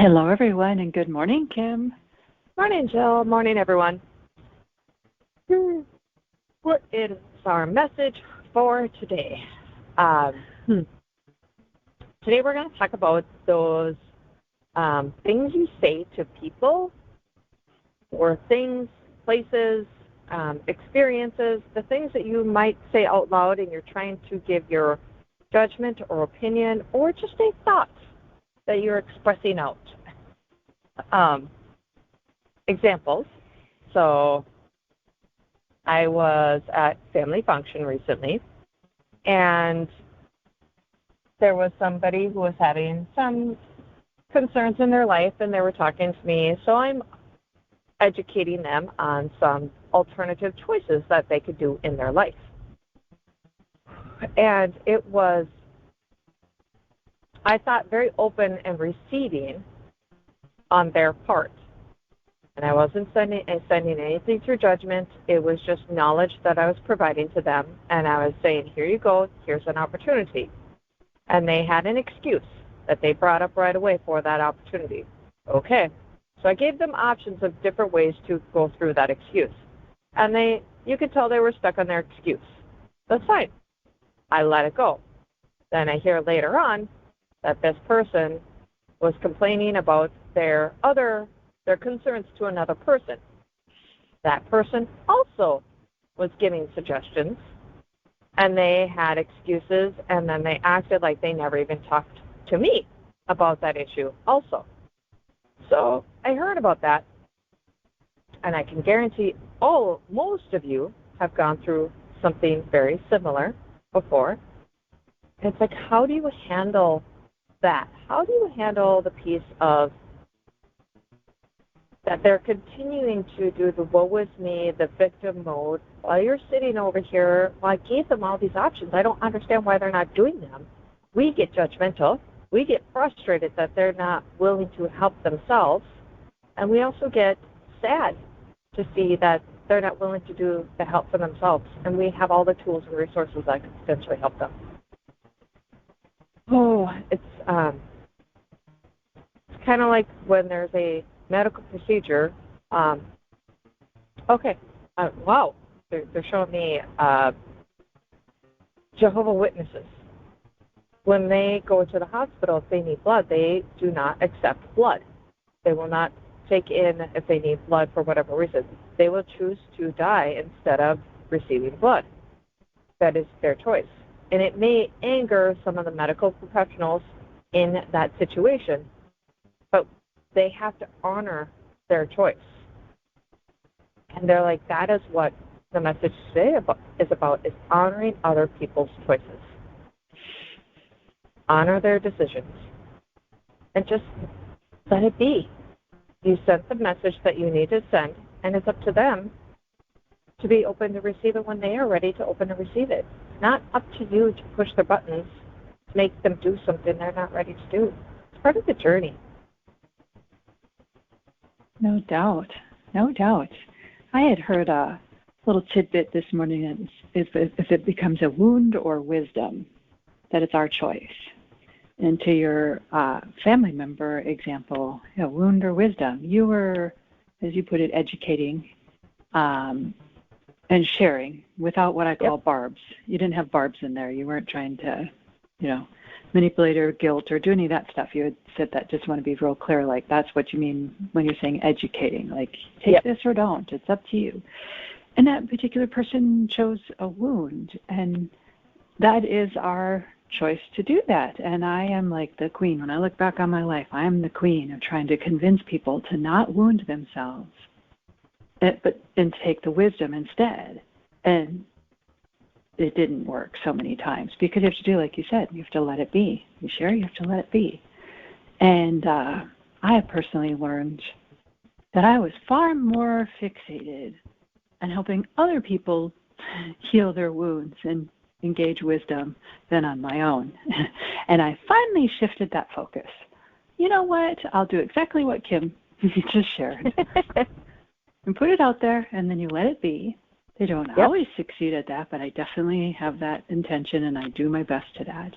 Hello, everyone, and good morning, Kim. Morning, Jill. Morning, everyone. What is our message for today? Today we're going to talk about those things you say to people or things, places, experiences, the things that you might say out loud and you're trying to give your judgment or opinion or just a thought that you're expressing out. Examples. So I was at family function recently, and there was somebody who was having some concerns in their life, and they were talking to me. So I'm educating them on some alternative choices that they could do in their life. And it was, I thought, very open and receiving on their part. And I wasn't sending anything through judgment. It was just knowledge that I was providing to them. And I was saying, here you go, here's an opportunity. And they had an excuse that they brought up right away for that opportunity. Okay. So I gave them options of different ways to go through that excuse. And you could tell they were stuck on their excuse. That's fine. I let it go. Then I hear later on that this person was complaining about their concerns to another person. That person also was giving suggestions, and they had excuses, and then they acted like they never even talked to me about that issue also. So I heard about that, and I can guarantee most of you have gone through something very similar before. It's like, how do you handle that? How do you handle the piece of that they're continuing to do the woe is me, the victim mode, while you're sitting over here? Well, I gave them all these options. I don't understand why they're not doing them. We get judgmental. We get frustrated that they're not willing to help themselves. And we also get sad to see that they're not willing to do the help for themselves. And we have all the tools and resources that could potentially help them. Oh, it's kind of like when there's a medical procedure. Wow, they're showing me Jehovah's Witnesses. When they go to the hospital, if they need blood, they do not accept blood. They will not take in if they need blood for whatever reason. They will choose to die instead of receiving blood. That is their choice. And it may anger some of the medical professionals in that situation, but they have to honor their choice. And they're like, that is what the message today is about, is honoring other people's choices. Honor their decisions. And just let it be. You sent the message that you need to send, and it's up to them to be open to receive it when they are ready to open to receive it. It's not up to you to push their buttons, to make them do something they're not ready to do. It's part of the journey. No doubt. No doubt. I had heard a little tidbit this morning that if it becomes a wound or wisdom, that it's our choice. And to your family member example, wound or wisdom, you were, as you put it, educating and sharing without what I call barbs. You didn't have barbs in there. You weren't trying to, manipulate or guilt or do any of that stuff. You had said that. Just want to be real clear, like that's what you mean when you're saying educating, like take this or don't. It's up to you. And that particular person chose a wound, and that is our choice to do that. And I am like the queen. When I look back on my life, I am the queen of trying to convince people to not wound themselves, and take the wisdom instead. And it didn't work so many times because you have to do, like you said, you have to let it be. You share, you have to let it be. And I have personally learned that I was far more fixated on helping other people heal their wounds and engage wisdom than on my own. And I finally shifted that focus. You know what? I'll do exactly what Kim just shared. And put it out there, and then you let it be. They don't always succeed at that, but I definitely have that intention, and I do my best to that.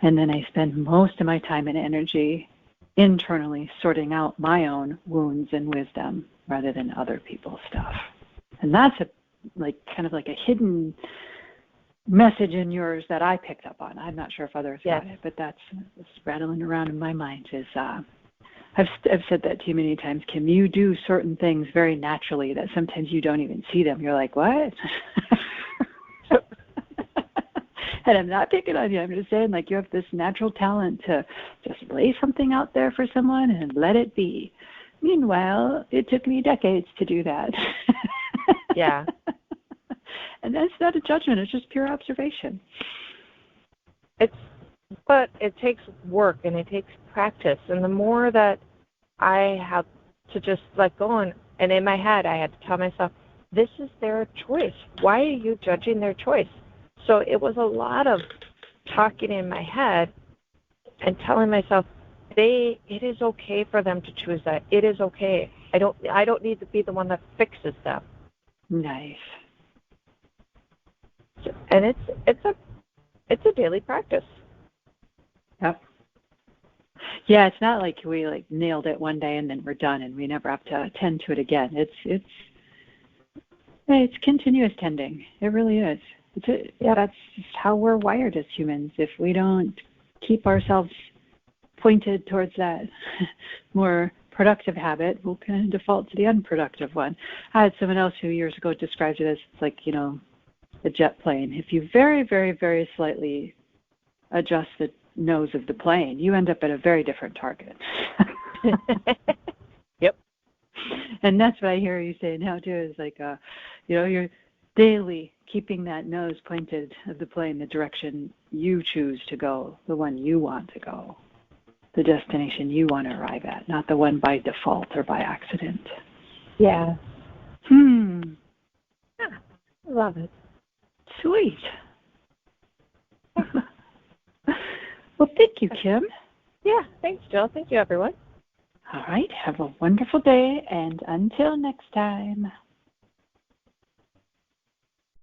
And then I spend most of my time and energy internally sorting out my own wounds and wisdom rather than other people's stuff. And that's kind of like a hidden message in yours that I picked up on. I'm not sure if others got it, but that's rattling around in my mind. I've said that to you many times, Kim. You do certain things very naturally that sometimes you don't even see them. You're like, what? And I'm not picking on you. I'm just saying, you have this natural talent to just lay something out there for someone and let it be. Meanwhile, it took me decades to do that. Yeah. And that's not a judgment. It's just pure observation. But it takes work and it takes practice. And the more that I have to just let go, and in my head I had to tell myself, this is their choice. Why are you judging their choice? So it was a lot of talking in my head and telling myself, it is okay for them to choose that. It is okay. I don't need to be the one that fixes them. Nice. And it's a daily practice. Yep. Yeah, it's not like we nailed it one day and then we're done and we never have to attend to it again. It's continuous tending. It really is. That's just how we're wired as humans. If we don't keep ourselves pointed towards that more productive habit, we'll kind of default to the unproductive one. I had someone else who years ago described it as the jet plane. If you very, very, very slightly adjust the nose of the plane, you end up at a very different target. Yep. And that's what I hear you say now too, is you're daily keeping that nose pointed of the plane the direction you choose to go, the one you want to go, the destination you want to arrive at, not the one by default or by accident. Yeah. Love it. Sweet. Well, thank you, Kim. Yeah, thanks, Jill. Thank you, everyone. All right. Have a wonderful day, and until next time.